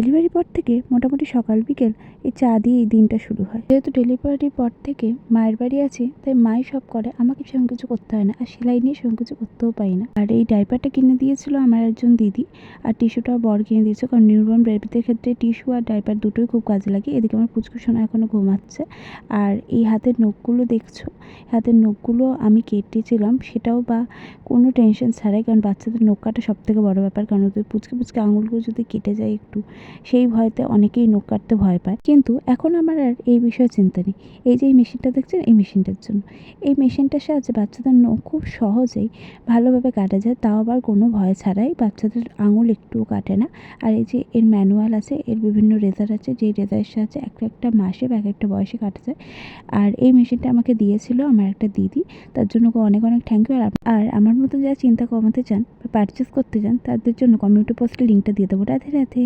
ডেলিভারির পর থেকে মোটামুটি সকাল বিকেল এই চা দিয়ে এই দিনটা শুরু হয়। যেহেতু ডেলিভারির পর থেকে মায়ের বাড়ি আছি, তাই মাই সব করে, আমাকে সেরকম কিছু করতে হয় না, আর সেলাই নিয়ে সেরকম কিছু করতেও পারি না। আর এই ডাইপারটা কিনে দিয়েছিল আমার একজন দিদি, আর টিস্যুটাও বর কিনে দিয়েছে, কারণ নিউবর্ন বেবিদের ক্ষেত্রে টিস্যু আর ডাইপার দুটোই খুব কাজে লাগে। এদিকে আমার পুচকু সোনা এখনও ঘুমাচ্ছে। আর এই হাতের নখগুলো দেখছো, হাতের নখগুলো আমি কেটেছিলাম, সেটাও বা কোনো টেনশন ছাড়াই, কারণ বাচ্চাদের নখ কাটা সবথেকে বড় ব্যাপার। কারণ ওদের পুচকে পুচকে আঙুলগুলো যদি কেটে যায় একটু, সেই ভয়তে অনেকেই নখ কাটতে ভয় পায়। কিন্তু এখন আমার আর এই বিষয়ে চিন্তা নেই। এই যে এই মেশিনটা দেখছেন, এই মেশিনটার জন্য। এই মেশিনটার সাহায্যে বাচ্চাদের নখ খুব সহজেই ভালোভাবে কাটা যায়, তাও আবার কোনো ভয় ছাড়াই। বাচ্চাদের আঙুল একটুও কাটে না। আর এই যে এর ম্যানুয়াল আছে, এর বিভিন্ন রেজার আছে, যেই রেজারের সাহায্যে একটা মাসে বা একটা বয়সে কাটা যায়। আর এই মেশিনটা আমাকে দিয়েছিল আমার একটা দিদি, তার জন্য অনেক অনেক থ্যাংক ইউ। আর আমার মতো যারা চিন্তা কমাতে চান বা পারচেস করতে চান, তাদের জন্য কমিউনিটি পোস্টে লিঙ্কটা দিয়ে দেবো। রাধে রাধে।